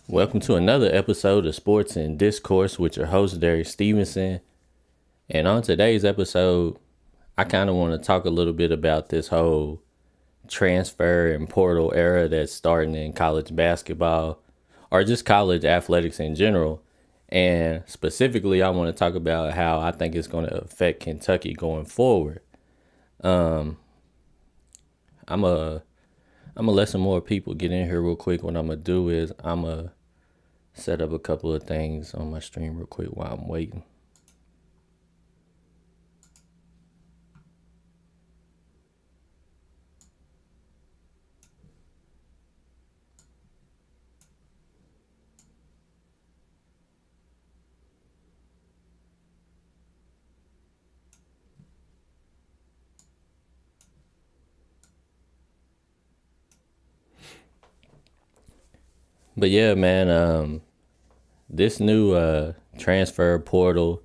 Welcome to another episode of Sports and Discourse with your host, Derek Stevenson. And on today's episode, I kind of want to talk a little bit about this whole transfer and portal era that's starting in college basketball or just college athletics in general. And specifically, I want to talk about how I think it's going to affect Kentucky going forward. Um, I'm a I'm gonna let some more people get in here real quick. What I'm gonna do is I'm gonna set up a couple of things on my stream real quick while I'm waiting. But yeah, man, this new transfer portal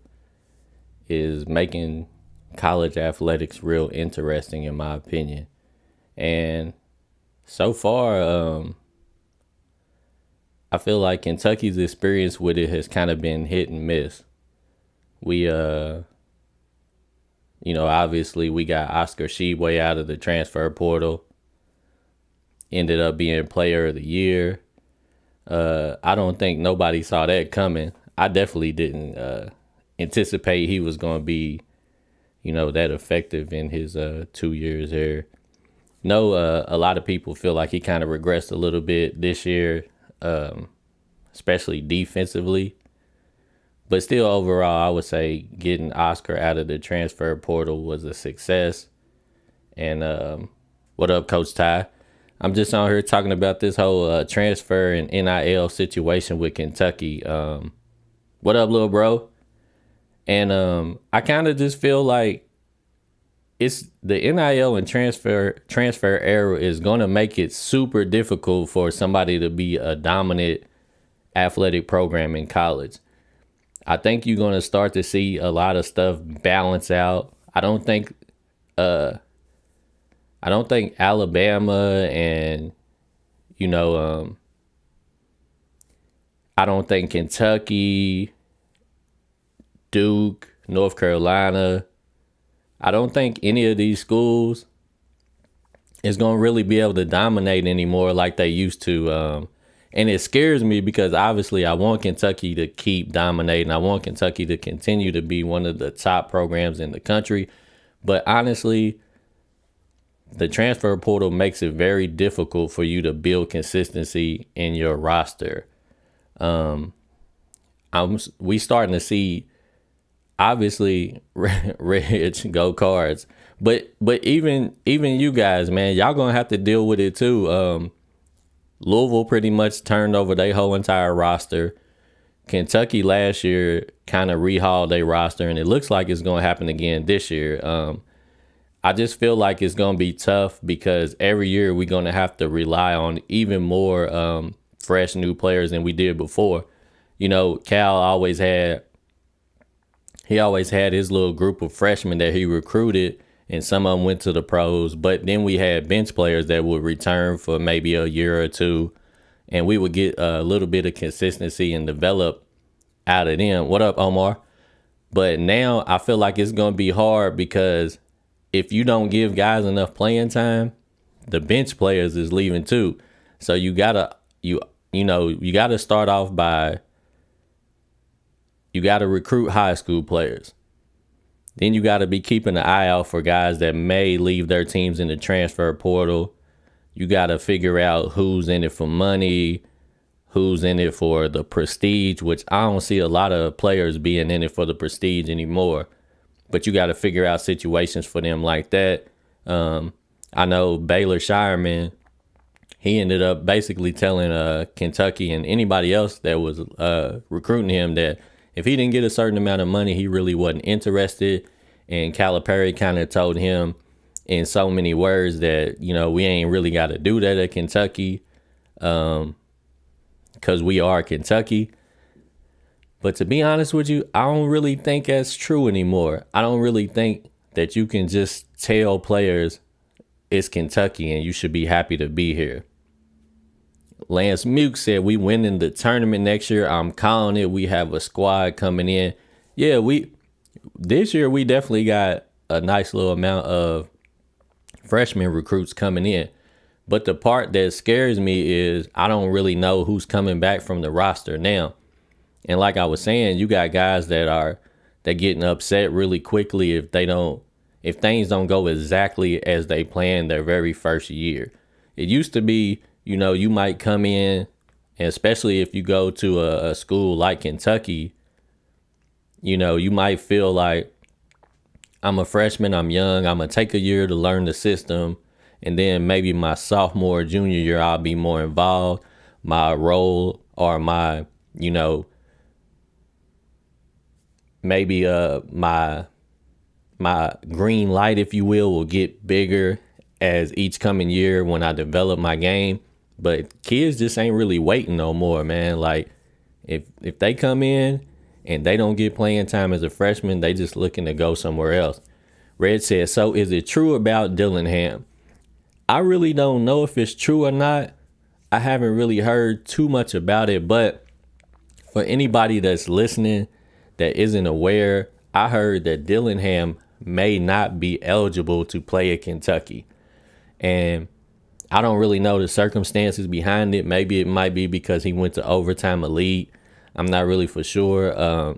is making college athletics real interesting, in my opinion. And so far, I feel like Kentucky's experience with it has kind of been hit and miss. We, obviously we got Oscar Sheway out of the transfer portal, ended up being player of the year. I don't think nobody saw that coming. I definitely didn't anticipate he was going to be, that effective in his 2 years here. No, a lot of people feel like he kind of regressed a little bit this year, especially defensively. But still, overall, I would say getting Oscar out of the transfer portal was a success. And what up, Coach Ty? I'm just on here talking about this whole transfer and NIL situation with Kentucky. What up, little bro? And I kind of just feel like it's the NIL and transfer era is going to make it super difficult for somebody to be a dominant athletic program in college. I think you're going to start to see a lot of stuff balance out. I don't think Alabama and you know I don't think Kentucky, Duke, North Carolina, I don't think any of these schools is going to really be able to dominate anymore like they used to. And it scares me because obviously I want Kentucky to keep dominating. I want Kentucky to continue to be one of the top programs in the country. But honestly, the transfer portal makes it very difficult for you to build consistency in your roster. We starting to see obviously Rich go Cards, but even you guys, man, y'all gonna have to deal with it too. Louisville pretty much turned over their whole entire roster. Kentucky last year kind of rehauled their roster, and it looks like it's gonna happen again this year. I just feel like it's going to be tough because every year we're going to have to rely on even more fresh new players than we did before. Cal always had his little group of freshmen that he recruited, and some of them went to the pros. But then we had bench players that would return for maybe a year or two, and we would get a little bit of consistency and develop out of them. What up, Omar? But now I feel like it's going to be hard because if you don't give guys enough playing time, the bench players is leaving too. So you gotta start off by you gotta recruit high school players. Then you gotta be keeping an eye out for guys that may leave their teams in the transfer portal. You gotta figure out who's in it for money, who's in it for the prestige, which I don't see a lot of players being in it for the prestige anymore. But you got to figure out situations for them like that. I know Baylor Shireman, he ended up basically telling Kentucky and anybody else that was recruiting him that if he didn't get a certain amount of money, he really wasn't interested. And Calipari kind of told him in so many words that, we ain't really got to do that at Kentucky because we are Kentucky. But to be honest with you, I don't really think that's true anymore. I don't really think that you can just tell players it's Kentucky and you should be happy to be here. Lance Muke said we win in the tournament next year. I'm calling it. We have a squad coming in. Yeah, this year we definitely got a nice little amount of freshman recruits coming in. But the part that scares me is I don't really know who's coming back from the roster now. And like I was saying, you got guys that getting upset really quickly if things don't go exactly as they planned their very first year. It used to be, you might come in, and especially if you go to a school like Kentucky, you might feel like I'm a freshman, I'm young, I'm going to take a year to learn the system. And then maybe my sophomore, junior year, I'll be more involved. My role or my, maybe my green light, if you will get bigger as each coming year when I develop my game. But kids just ain't really waiting no more, man. Like if they come in and they don't get playing time as a freshman, they just looking to go somewhere else. Red says, so is it true about Dillingham? I really don't know if it's true or not. I haven't really heard too much about it, but for anybody that's listening that isn't aware, I heard that Dillingham may not be eligible to play at Kentucky. And I don't really know the circumstances behind it. Maybe it might be because he went to overtime elite. I'm not really for sure.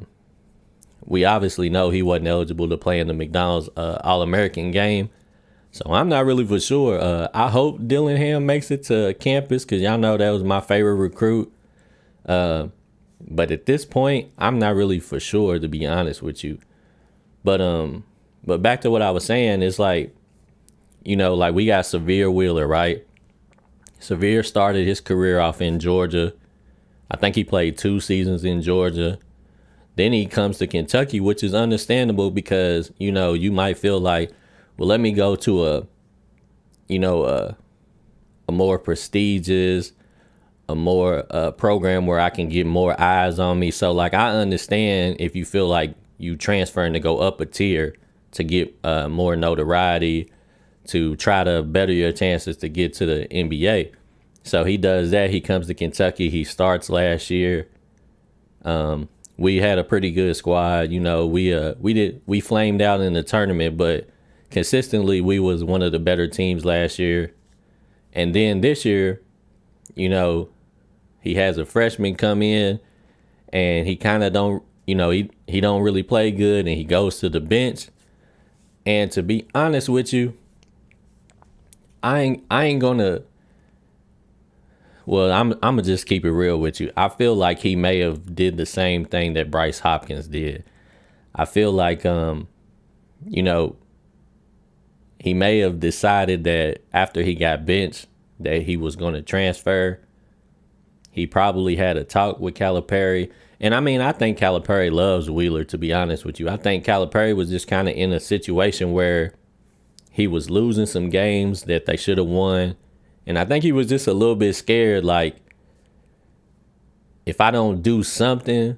We obviously know he wasn't eligible to play in the McDonald's All-American game. So I'm not really for sure. I hope Dillingham makes it to campus because y'all know that was my favorite recruit. But at this point, I'm not really for sure, to be honest with you. But back to what I was saying, it's like, like we got Severe Wheeler, right? Severe started his career off in Georgia. I think he played 2 seasons in Georgia. Then he comes to Kentucky, which is understandable because, you might feel like, well, let me go to a more prestigious, a more program where I can get more eyes on me. So, like, I understand if you feel like you transferring to go up a tier to get more notoriety, to try to better your chances to get to the NBA. So he does that. He comes to Kentucky. He starts last year. We had a pretty good squad. We flamed out in the tournament, but consistently we was one of the better teams last year. And then this year, he has a freshman come in and he kind of don't, he don't really play good and he goes to the bench. And to be honest with you, I ain't gonna. Well, I'm gonna just keep it real with you. I feel like he may have did the same thing that Bryce Hopkins did. I feel like he may have decided that after he got benched that he was going to transfer. He probably had a talk with Calipari. And I think Calipari loves Wheeler, to be honest with you. I think Calipari was just kind of in a situation where he was losing some games that they should have won. And I think he was just a little bit scared, like, if I don't do something,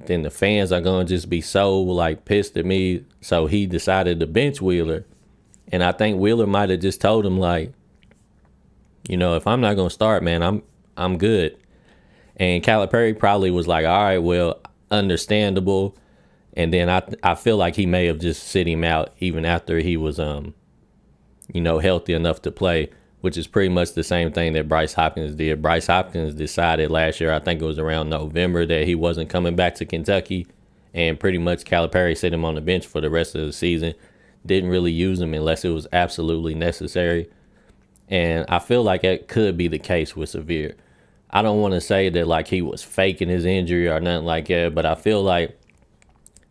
then the fans are going to just be so, like, pissed at me. So he decided to bench Wheeler. And I think Wheeler might have just told him, like, if I'm not going to start, man, I'm good. And Calipari probably was like, all right, well, understandable. And then I feel like he may have just sit him out even after he was, healthy enough to play, which is pretty much the same thing that Bryce Hopkins did. Bryce Hopkins decided last year, I think it was around November, that he wasn't coming back to Kentucky. And pretty much Calipari set him on the bench for the rest of the season. Didn't really use him unless it was absolutely necessary. And I feel like that could be the case with Severe. I don't want to say that like he was faking his injury or nothing like that, but I feel like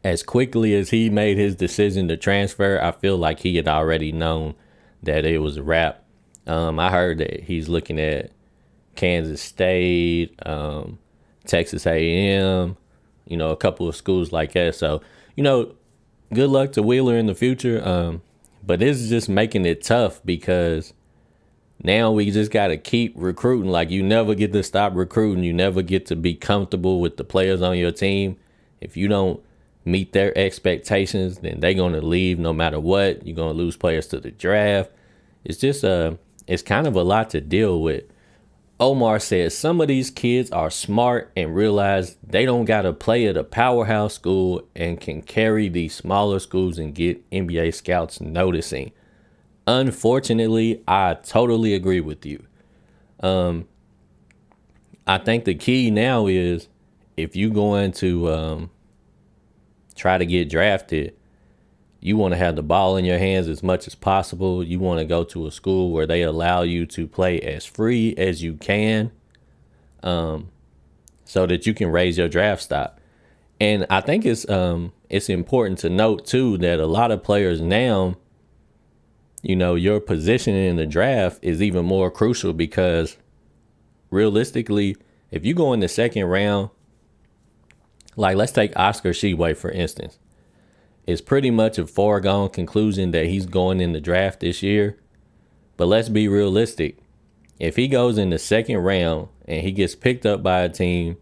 as quickly as he made his decision to transfer, I feel like he had already known that it was a wrap. I heard that he's looking at Kansas State, Texas A&M, a couple of schools like that. So, good luck to Wheeler in the future. But this is just making it tough because now we just got to keep recruiting. Like, you never get to stop recruiting. You never get to be comfortable with the players on your team. If you don't meet their expectations, then they're going to leave no matter what. You're going to lose players to the draft. It's just it's kind of a lot to deal with. Omar said some of these kids are smart and realize they don't got to play at a powerhouse school and can carry these smaller schools and get NBA scouts noticing. Unfortunately, I totally agree with you. I think the key now is if you going to try to get drafted, you want to have the ball in your hands as much as possible. You want to go to a school where they allow you to play as free as you can, so that you can raise your draft stock. And I think it's important to note too that a lot of players now, your position in the draft is even more crucial because realistically, if you go in the second round, like let's take Oscar Tshiebwe for instance, it's pretty much a foregone conclusion that he's going in the draft this year. But let's be realistic. If he goes in the second round and he gets picked up by a team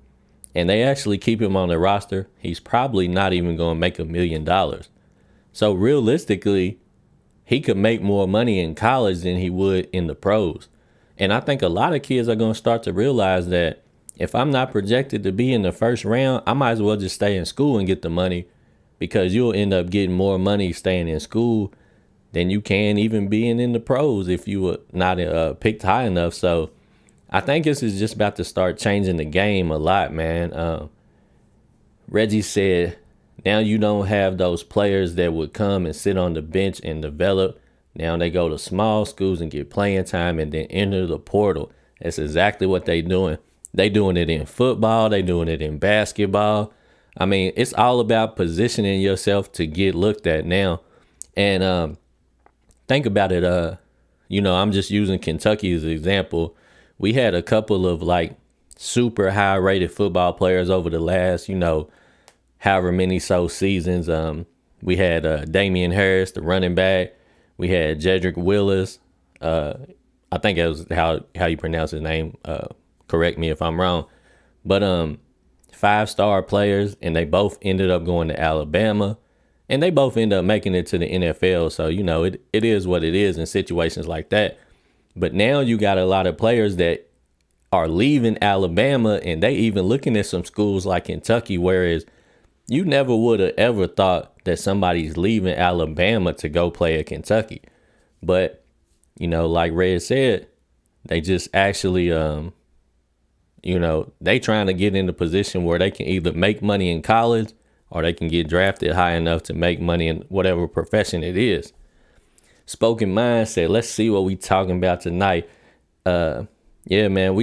and they actually keep him on the roster, he's probably not even going to make $1 million. So realistically, he could make more money in college than he would in the pros. And I think a lot of kids are going to start to realize that if I'm not projected to be in the first round, I might as well just stay in school and get the money, because you'll end up getting more money staying in school than you can even being in the pros if you were not picked high enough. So I think this is just about to start changing the game a lot, man. Reggie said, now you don't have those players that would come and sit on the bench and develop. Now they go to small schools and get playing time and then enter the portal. That's exactly what they doing. They doing it in football. They doing it in basketball. I mean, it's all about positioning yourself to get looked at now. And think about it. I'm just using Kentucky as an example. We had a couple of like super high rated football players over the last, however many seasons. We had Damian Harris, the running back. We had Jedrick Willis. I think that was how you pronounce his name. Correct me if I'm wrong. But 5-star players, and they both ended up going to Alabama, and they both ended up making it to the NFL. So, it is what it is in situations like that. But now you got a lot of players that are leaving Alabama, and they even looking at some schools like Kentucky, whereas you never would have ever thought that somebody's leaving Alabama to go play at Kentucky. But, like Red said, they just actually, they trying to get in a position where they can either make money in college or they can get drafted high enough to make money in whatever profession it is. Spoken Mind said, let's see what we talking about tonight. Yeah, man,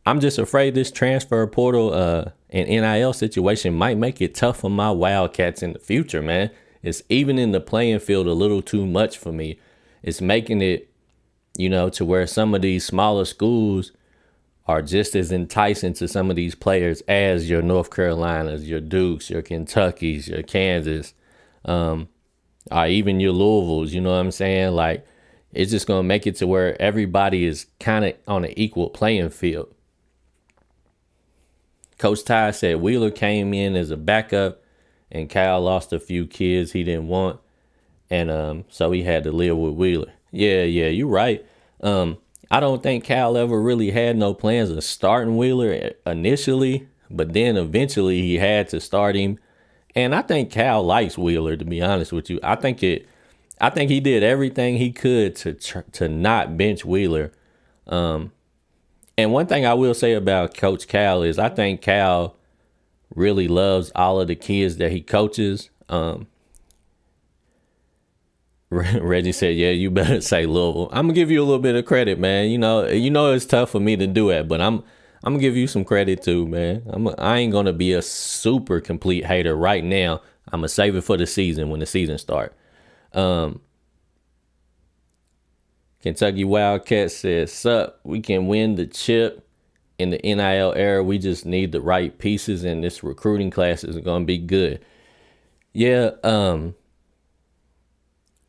I'm just afraid this transfer portal and NIL situation might make it tough for my Wildcats in the future, man. It's evening the playing field a little too much for me. It's making it, to where some of these smaller schools are just as enticing to some of these players as your North Carolinas, your Dukes, your Kentuckys, your Kansas, or even your Louisvilles, you know what I'm saying? Like, it's just going to make it to where everybody is kind of on an equal playing field. Coach Ty said Wheeler came in as a backup and Cal lost a few kids he didn't want. And so he had to live with Wheeler. Yeah, you're right. I don't think Cal ever really had no plans of starting Wheeler initially, but then eventually he had to start him. And I think Cal likes Wheeler, to be honest with you. I think he did everything he could to not bench Wheeler. And one thing I will say about Coach Cal is I think Cal really loves all of the kids that he coaches. Reggie said, yeah, you better say Louisville. I'm gonna give you a little bit of credit, man. It's tough for me to do that, but I'm gonna give you some credit too, man. I ain't gonna be a super complete hater right now. I'm gonna save it for the season when the season starts. Kentucky Wildcats says, sup, we can win the chip in the NIL era. We just need the right pieces, and this recruiting class is gonna be good. Yeah,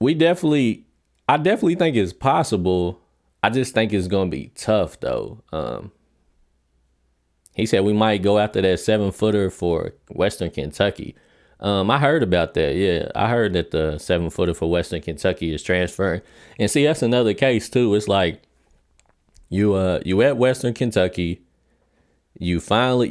I definitely think it's possible. I just think it's going to be tough, though. He said we might go after that 7-footer for Western Kentucky. I heard about that. Yeah, I heard that the 7-footer for Western Kentucky is transferring. And see, that's another case, too. It's like You at Western Kentucky. You finally,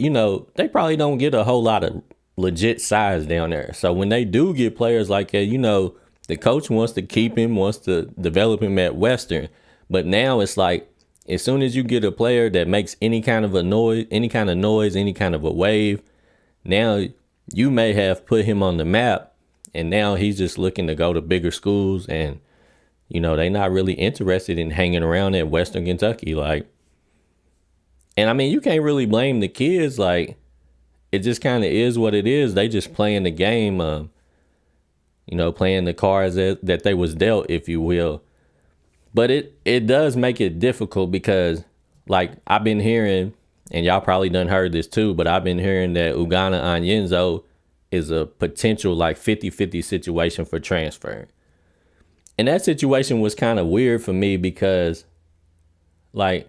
they probably don't get a whole lot of legit size down there. So when they do get players like that, the coach wants to keep him, wants to develop him at Western. But now it's like, as soon as you get a player that makes any kind of noise, any kind of a wave, now you may have put him on the map, and now he's just looking to go to bigger schools, and they're not really interested in hanging around at Western Kentucky. And I mean, you can't really blame the kids. Like, it just kind of is what it is. They just playing the game, playing the cards that they was dealt, if you will. But it does make it difficult because, like, I've been hearing, and y'all probably done heard this too, but I've been hearing that Ugonna Onyenso is a potential like 50-50 situation for transferring. And that situation was kind of weird for me because, like,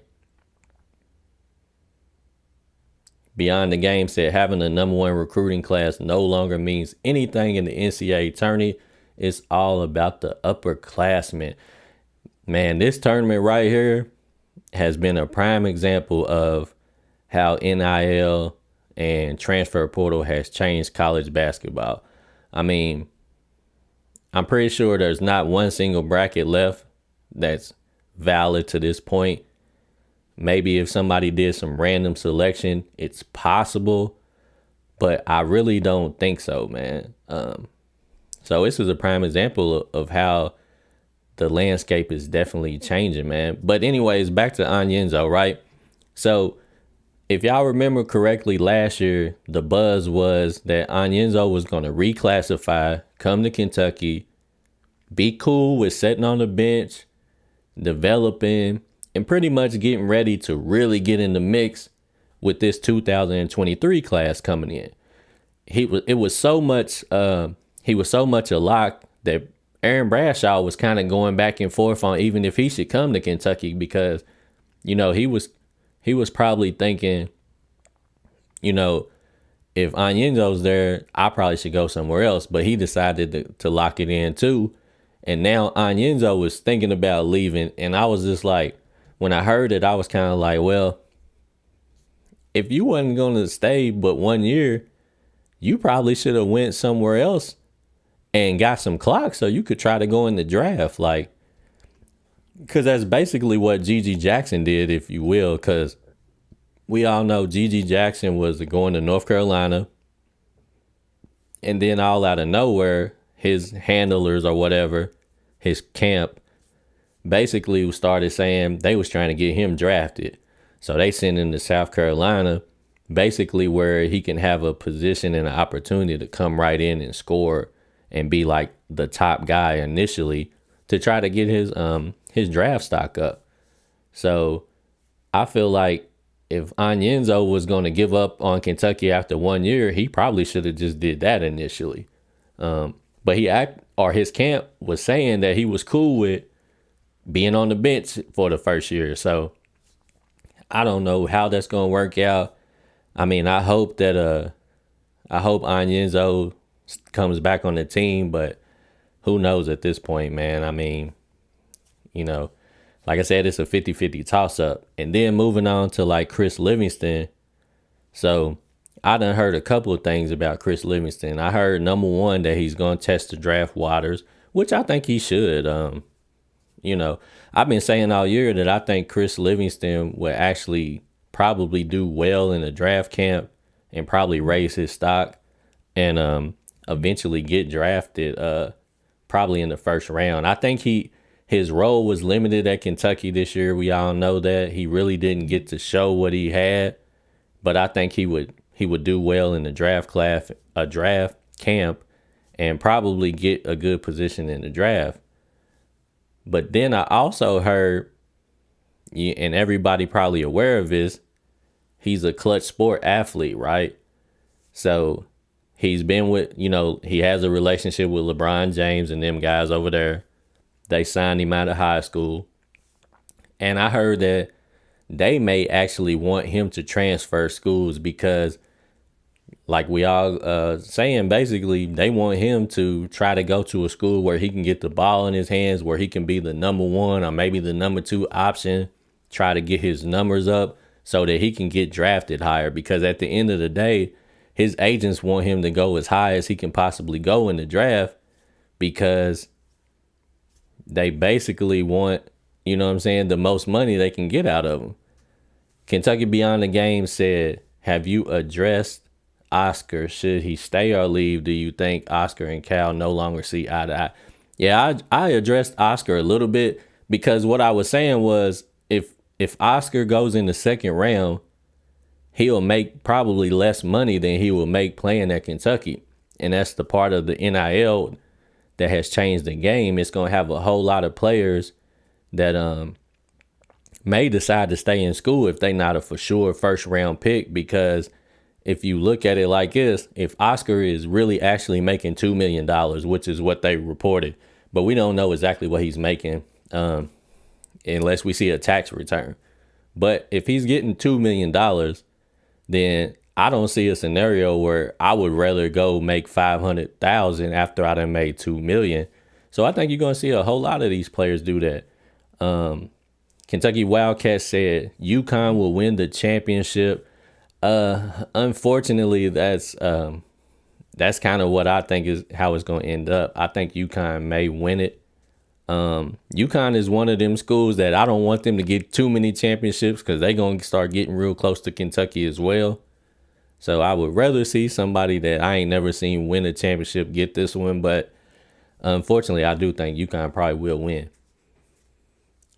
Beyond the Game said having the number one recruiting class no longer means anything in the NCAA tourney. It's all about the upperclassmen. Man, this tournament right here has been a prime example of how NIL and transfer portal has changed college basketball. I mean, I'm pretty sure there's not one single bracket left that's valid to this point. Maybe if somebody did some random selection, it's possible, but I really don't think so, man. So this is a prime example of how the landscape is definitely changing, man. But anyways, back to Onyenso, right? So if y'all remember correctly, last year, the buzz was that Onyenso was going to reclassify, come to Kentucky, be cool with sitting on the bench, developing, and pretty much getting ready to really get in the mix with this 2023 class coming in. He was so much a lock that Aaron Bradshaw was kind of going back and forth on even if he should come to Kentucky because, he was probably thinking, if Onyenso's there, I probably should go somewhere else. But he decided to lock it in too. And now Onyenso was thinking about leaving. And I was just like, when I heard it, I was kind of like, well, if you wasn't going to stay but 1 year, you probably should have went somewhere else and got some clock so you could try to go in the draft. Like, because that's basically what Gigi Jackson did, if you will, because we all know Gigi Jackson was going to North Carolina, and then all out of nowhere, his handlers or whatever, his camp, basically started saying they was trying to get him drafted. So they sent him to South Carolina, basically where he can have a position and an opportunity to come right in and score and be like the top guy initially to try to get his draft stock up. So I feel like if Onyenso was going to give up on Kentucky after 1 year, he probably should have just did that initially. But his camp was saying that he was cool with being on the bench for the first year. So I don't know how that's going to work out. I mean, I hope Onyenso comes back on the team, but who knows at this point, man. I mean, like I said, it's a 50-50 toss-up. And then moving on to like Chris Livingston. So I done heard a couple of things about Chris Livingston. I heard, number one, that he's going to test the draft waters, which I think he should. I've been saying all year that I think Chris Livingston will actually probably do well in the draft camp and probably raise his stock and eventually get drafted probably in the first round. I think his role was limited at Kentucky this year. We all know that. He really didn't get to show what he had, but I think he would do well in the draft camp and probably get a good position in the draft. But then I also heard, and everybody probably aware of this, he's a clutch sport athlete, right? So he's been with, he has a relationship with LeBron James and them guys over there. They signed him out of high school. And I heard that they may actually want him to transfer schools because, like we all saying, basically, they want him to try to go to a school where he can get the ball in his hands, where he can be the number one or maybe the number two option try to get his numbers up so that he can get drafted higher. Because at the end of the day, his agents want him to go as high as he can possibly go in the draft because they basically want, you know what I'm saying, the most money they can get out of him. Kentucky Beyond the Game said, have you addressed Oscar? Should he stay or leave? Do you think Oscar and Cal no longer see eye to eye? Yeah, I addressed Oscar a little bit because what I was saying was if Oscar goes in the second round, he'll make probably less money than he will make playing at Kentucky. And that's the part of the NIL that has changed the game. It's going to have a whole lot of players that may decide to stay in school if they not a for sure first round pick. Because if you look at it like this, if Oscar is really actually making $2 million, which is what they reported, but we don't know exactly what he's making unless we see a tax return. But if he's getting $2 million, then I don't see a scenario where I would rather go make 500,000 after I done made 2 million. So I think you're going to see a whole lot of these players do that. Kentucky Wildcats said UConn will win the championship. Unfortunately, that's kind of what I think is how it's going to end up. I think UConn may win it. UConn is one of them schools that I don't want them to get too many championships because they're going to start getting real close to Kentucky as well. So I would rather see somebody that I ain't never seen win a championship get this one. But unfortunately, I do think UConn probably will win.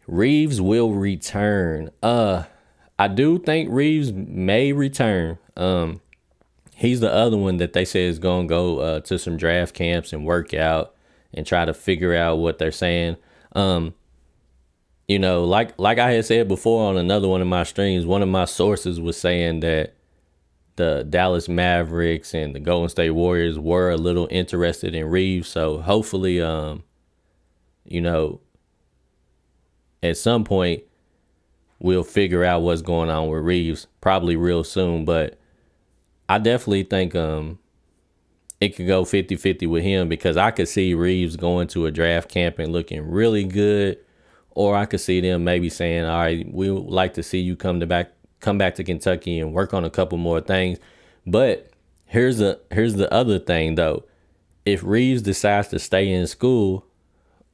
Reeves will return. I do think Reeves may return. He's the other one that they say is going to go to some draft camps and work out and try to figure out what they're saying. You know, like I had said before on another one of my streams, one of my sources was saying that the Dallas Mavericks and the Golden State Warriors were a little interested in Reeves. So hopefully, you know, at some point we'll figure out what's going on with Reeves, probably real soon. But I definitely think it could go 50-50 with him because I could see Reeves going to a draft camp and looking really good. Or I could see them maybe saying, all right, we would like to see you come back to Kentucky and work on a couple more things. But here's the other thing, though. If Reeves decides to stay in school,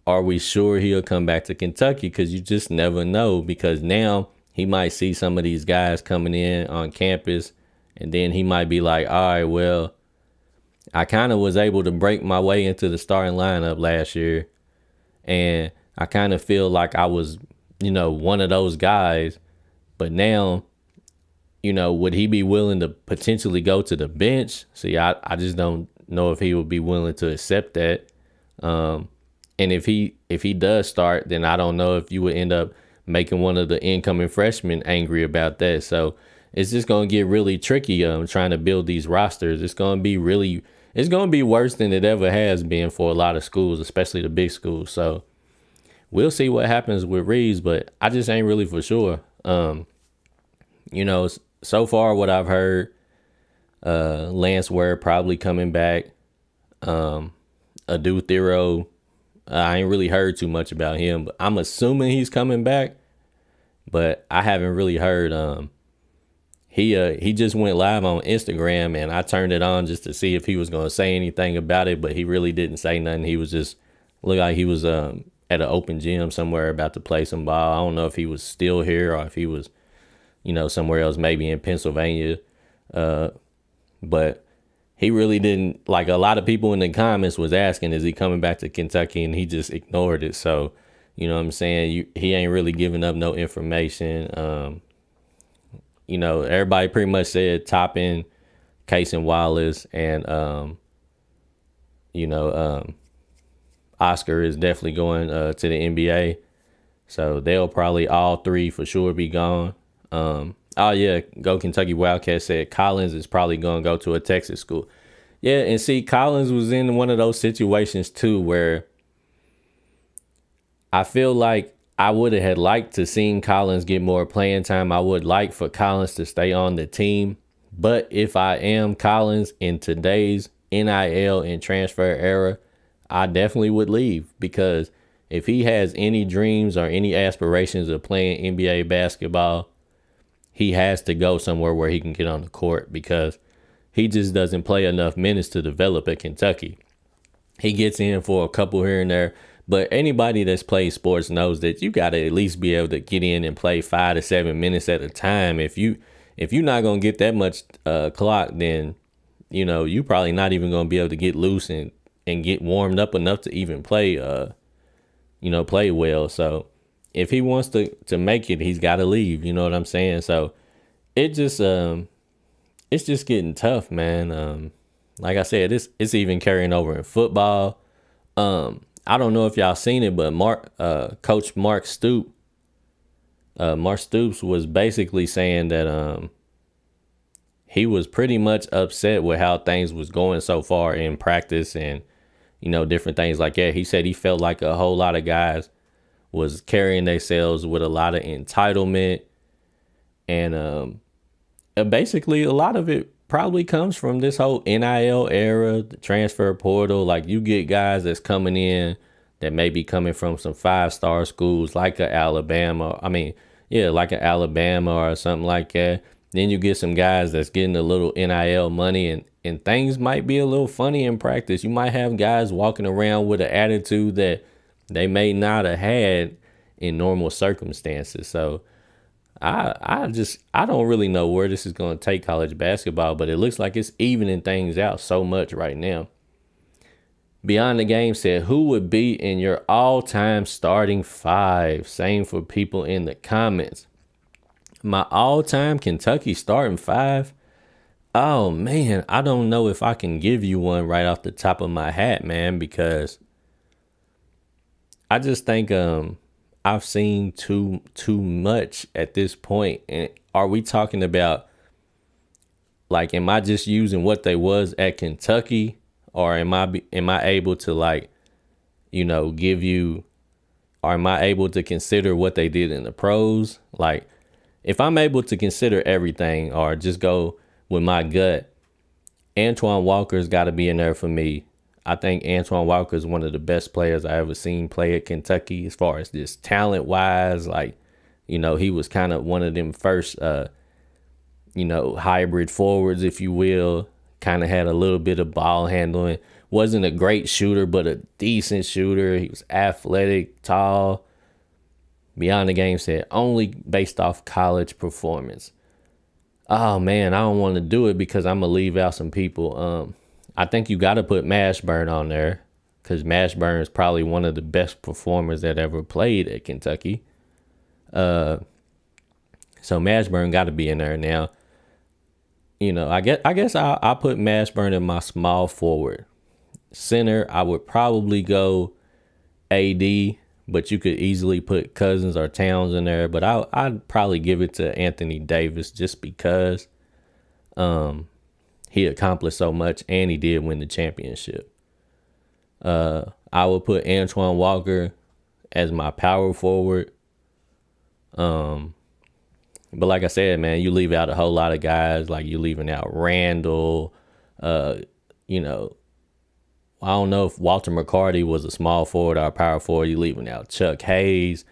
are we sure he'll come back to Kentucky? Because you just never know. Because now he might see some of these guys coming in on campus, and then he might be like, all right, well, I kind of was able to break my way into the starting lineup last year, and I kind of feel like I was, you know, one of those guys. But now, you know, would he be willing to potentially go to the bench? See, I just don't know if he would be willing to accept that. And if he does start, then I don't know if you would end up making one of the incoming freshmen angry about that. So it's just going to get really tricky trying to build these rosters. It's going to be worse than it ever has been for a lot of schools, especially the big schools. So we'll see what happens with Reeves, but I just ain't really for sure. You know, so far what I've heard, Lance Ware probably coming back. Adu Thero, I ain't really heard too much about him, but I'm assuming he's coming back. But I haven't really heard. He just went live on Instagram, and I turned it on just to see if he was going to say anything about it, but he really didn't say nothing. He was just looked like he was at an open gym somewhere about to play some ball. I don't know if he was still here or if he was, you know, somewhere else, maybe in Pennsylvania. But he really didn't, like a lot of people in the comments was asking, is he coming back to Kentucky? And he just ignored it. So, you know what I'm saying? He ain't really giving up no information. You know, everybody pretty much said Toppin, Case and Wallace, and, Oscar is definitely going to the NBA. So they'll probably all three for sure be gone. Oh, yeah, Go Kentucky Wildcats said Collins is probably going to go to a Texas school. Yeah, and see, Collins was in one of those situations, too, where I feel like I would have had liked to seen Collins get more playing time. I would like for Collins to stay on the team. But if I am Collins in today's NIL and transfer era, I definitely would leave because if he has any dreams or any aspirations of playing NBA basketball, he has to go somewhere where he can get on the court because he just doesn't play enough minutes to develop at Kentucky. He gets in for a couple here and there, but anybody that's played sports knows that you got to at least be able to get in and play 5 to 7 minutes at a time. If you're not gonna get that much clock, then you probably not even gonna be able to get loose and get warmed up enough to even play play well. So if he wants to make it, he's got to leave. You know what I'm saying? So it just it's just getting tough, man. Like I said, it's even carrying over in football. I don't know if y'all seen it, but Coach Mark Stoops was basically saying that he was pretty much upset with how things was going so far in practice and different things like that. He said he felt like a whole lot of guys was carrying themselves with a lot of entitlement, and basically a lot of it probably comes from this whole NIL era, the transfer portal. Like you get guys that's coming in that may be coming from some 5-star schools like a Alabama. I mean, yeah, like an Alabama or something like that. Then you get some guys that's getting a little NIL money and things might be a little funny in practice. You might have guys walking around with an attitude that they may not have had in normal circumstances. So I don't really know where this is going to take college basketball, but it looks like it's evening things out so much right now. Beyond the Game said, who would be in your all-time starting 5? Same for people in the comments. My all-time Kentucky starting 5? Oh, man, I don't know if I can give you one right off the top of my hat, man, because I just think I've seen too much at this point. And are we talking about, like, am I just using what they was at Kentucky, or am I able to, like, give you, or am I able to consider what they did in the pros? Like, if I'm able to consider everything or just go with my gut, Antoine Walker's got to be in there for me. I think Antoine Walker is one of the best players I ever seen play at Kentucky as far as this talent-wise. Like, he was kind of one of them first, hybrid forwards, if you will. Kind of had a little bit of ball handling. Wasn't a great shooter, but a decent shooter. He was athletic, tall. Beyond the Game said, only based off college performance. Oh, man, I don't want to do it because I'm going to leave out some people. I think you got to put Mashburn on there because Mashburn is probably one of the best performers that ever played at Kentucky. So Mashburn got to be in there now. I guess I'll put Mashburn in my small forward. Center, I would probably go AD, but you could easily put Cousins or Towns in there. But I'd probably give it to Anthony Davis just because he accomplished so much and he did win the championship. I would put Antoine Walker as my power forward. But like I said, man, you leave out a whole lot of guys. Like you leaving out Randall. I don't know if Walter McCarty was a small forward or a power forward. You leaving out Chuck Hayes.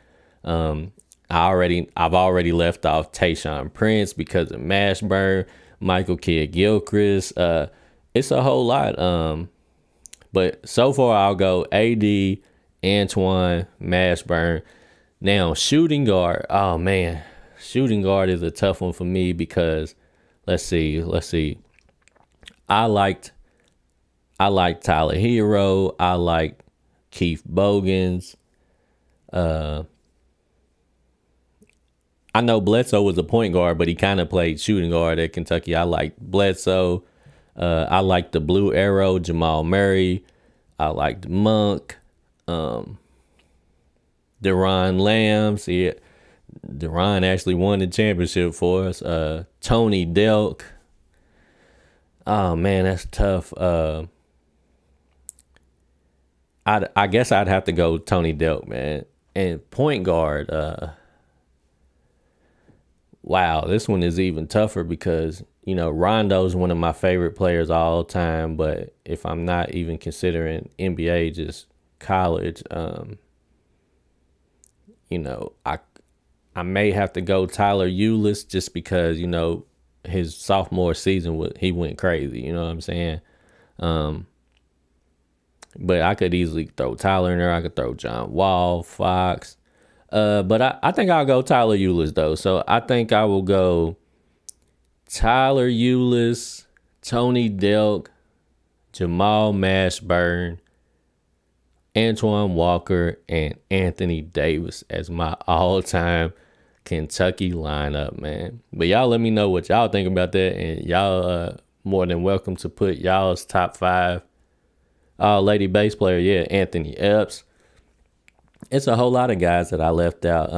I've already left off Tayshaun Prince because of Mashburn, Michael Kidd-Gilchrist. It's a whole lot. But so far I'll go AD, Antoine, Mashburn. Now shooting guard. Oh man. Shooting guard is a tough one for me because let's see. I liked Tyler Hero. I liked Keith Bogans. I know Bledsoe was a point guard, but he kind of played shooting guard at Kentucky. I liked Bledsoe. I liked the Blue Arrow, Jamal Murray. I liked Monk. Deron Lambs. Yeah. Deron actually won the championship for us. Tony Delk. Oh man, that's tough. I guess I'd have to go Tony Delk, man. And point guard. Wow, this one is even tougher because Rondo's one of my favorite players all time. But if I'm not even considering NBA, just college, I may have to go Tyler Eulis just because his sophomore season he went crazy. You know what I'm saying? But I could easily throw Tyler in there. I could throw John Wall, Fox. But I think I'll go Tyler Eulis though. So I think I will go Tyler Eulis, Tony Delk, Jamal Mashburn, Antoine Walker, and Anthony Davis as my all-time Kentucky lineup, man. But y'all let me know what y'all think about that, and y'all more than welcome to put y'all's top 5 all-lady bass player. Yeah, Anthony Epps. It's a whole lot of guys that I left out.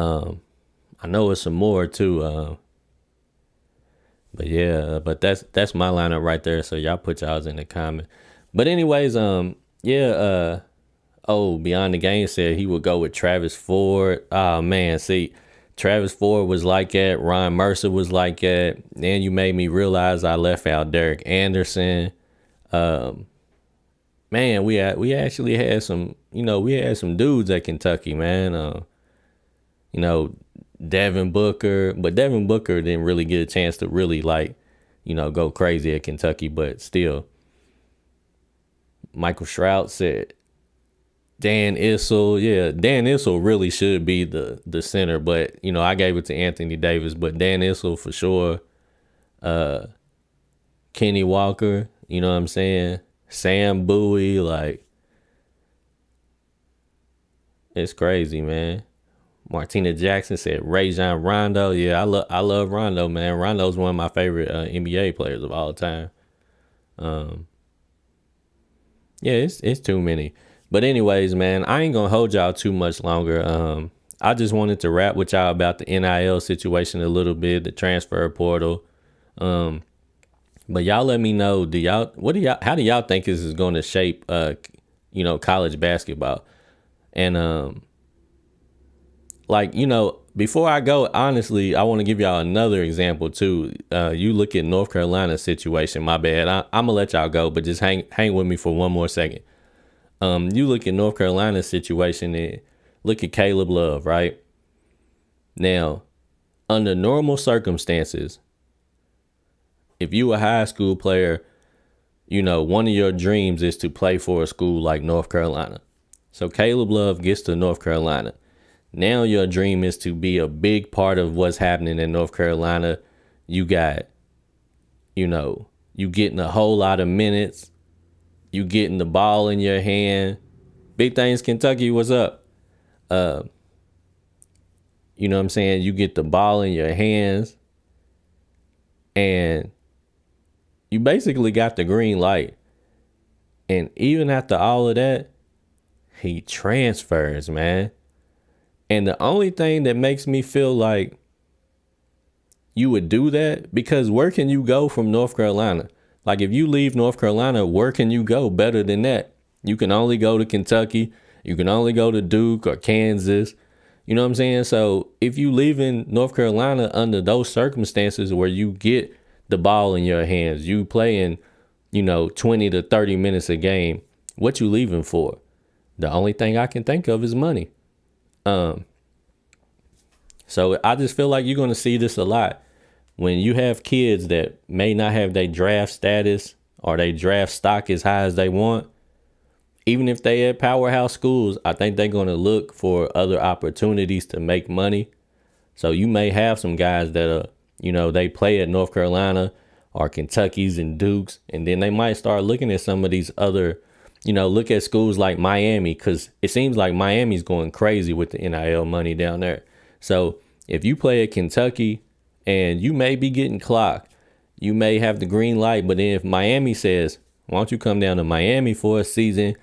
I know it's some more too. But yeah, but that's my lineup right there. So y'all put y'all's in the comment. But anyways, Beyond the Game said he would go with Travis Ford. Oh man, see, Travis Ford was like that. Ron Mercer was like that. Then you made me realize I left out Derek Anderson. Man, we actually had some, we had some dudes at Kentucky, man. Devin Booker, but Devin Booker didn't really get a chance to really go crazy at Kentucky, but still. Michael Stroud said Dan Issel. Yeah, Dan Issel really should be the center, but I gave it to Anthony Davis, but Dan Issel for sure. Kenny Walker, you know what I'm saying? Sam Bowie, it's crazy, man. Martina Jackson said Rajon Rondo. Yeah, I love Rondo, man. Rondo's one of my favorite NBA players of all time. Yeah, it's too many. But anyways, man, I ain't gonna hold y'all too much longer. I just wanted to rap with y'all about the NIL situation a little bit, the transfer portal. But y'all let me know, how do y'all think this is going to shape college basketball? And before I go, honestly, I want to give y'all another example too. You look at North Carolina's situation, my bad. I'm gonna let y'all go, but just hang with me for one more second. You look at North Carolina's situation and look at Caleb Love, right? Now, under normal circumstances, if you a high school player, one of your dreams is to play for a school like North Carolina. So Caleb Love gets to North Carolina. Now your dream is to be a big part of what's happening in North Carolina. You got, you getting a whole lot of minutes. You getting the ball in your hand. Big Things Kentucky, what's up? You know what I'm saying? You get the ball in your hands. And you basically got the green light. And even after all of that, he transfers, man. And the only thing that makes me feel like you would do that, because where can you go from North Carolina? Like if you leave North Carolina, where can you go better than that? You can only go to Kentucky. You can only go to Duke or Kansas. You know what I'm saying? So if you leave in North Carolina under those circumstances where you get the ball in your hands, you playing, 20 to 30 minutes a game, what you leaving for? The only thing I can think of is money. So I just feel like you're going to see this a lot when you have kids that may not have their draft status or their draft stock as high as they want. Even if they at powerhouse schools, I think they're going to look for other opportunities to make money. So you may have some guys that are, they play at North Carolina or Kentucky's and Duke's, and then they might start looking at some of these other, look at schools like Miami, because it seems like Miami's going crazy with the NIL money down there. So if you play at Kentucky and you may be getting clocked, you may have the green light, but then if Miami says, why don't you come down to Miami for a season?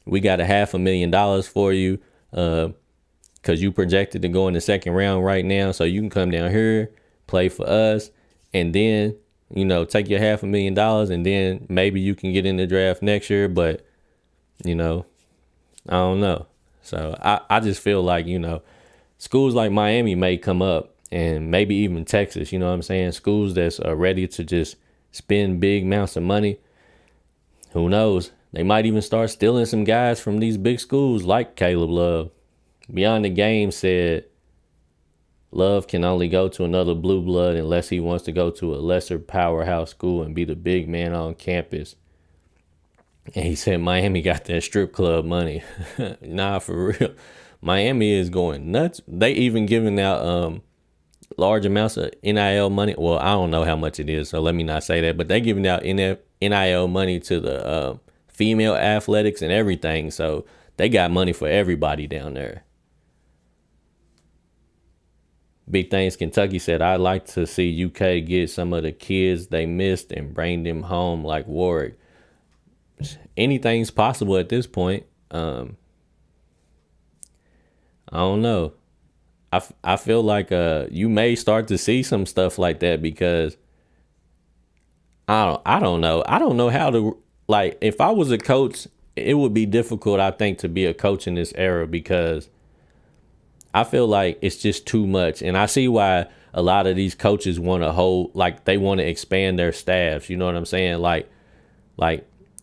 We got $500,000 for you because you projected to go in the second round right now. So you can come down here, play for us, and then, take your $500,000 and then maybe you can get in the draft next year. But, I don't know. So I just feel like, schools like Miami may come up, and maybe even Texas, you know what I'm saying? Schools that's ready to just spend big amounts of money. Who knows? They might even start stealing some guys from these big schools like Caleb Love. Beyond the Game said Love can only go to another blue blood unless he wants to go to a lesser powerhouse school and be the big man on campus. And he said Miami got that strip club money. Nah, for real. Miami is going nuts. They even giving out large amounts of NIL money. Well, I don't know how much it is, so let me not say that. But they giving out NIL money to the female athletics and everything. So they got money for everybody down there. Big Things Kentucky said, I'd like to see UK get some of the kids they missed and bring them home like Warwick. Anything's possible at this point. I don't know. I feel like you may start to see some stuff like that because I don't know. I don't know how to, like, if I was a coach, it would be difficult, I think, to be a coach in this era because I feel like it's just too much. And I see why a lot of these coaches want to they want to expand their staffs. You know what I'm saying? Like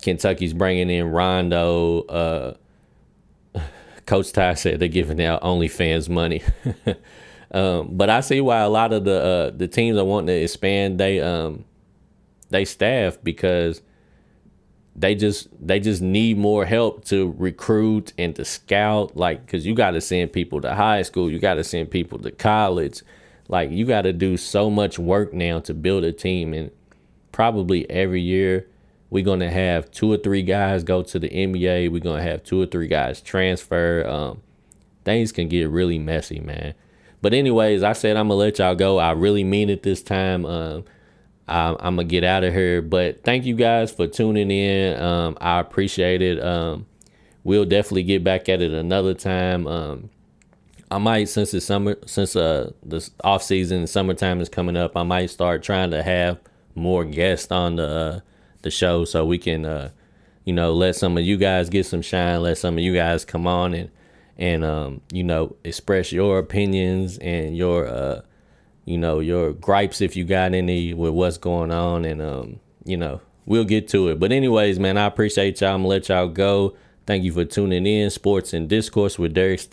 Kentucky's bringing in Rondo. Coach Ty said they're giving out OnlyFans money. But I see why a lot of the teams are wanting to expand they staff because they just need more help to recruit and to scout, like, because you got to send people to high school, you got to send people to college, like you got to do so much work now to build a team. And probably every year we're going to have 2 or 3 guys go to the NBA. We're going to have 2 or 3 guys transfer. Things can get really messy, man. But anyways, I said I'm going to let y'all go. I really mean it this time. I'm going to get out of here. But thank you guys for tuning in. I appreciate it. We'll definitely get back at it another time. I might, since it's summer, since the off season, summertime is coming up, I might start trying to have more guests on the show so we can, let some of you guys get some shine, let some of you guys come on and express your opinions and your gripes if you got any with what's going on. And, we'll get to it. But anyways, man, I appreciate y'all. I'm going to let y'all go. Thank you for tuning in. Sports and Discourse with Derek Stevens.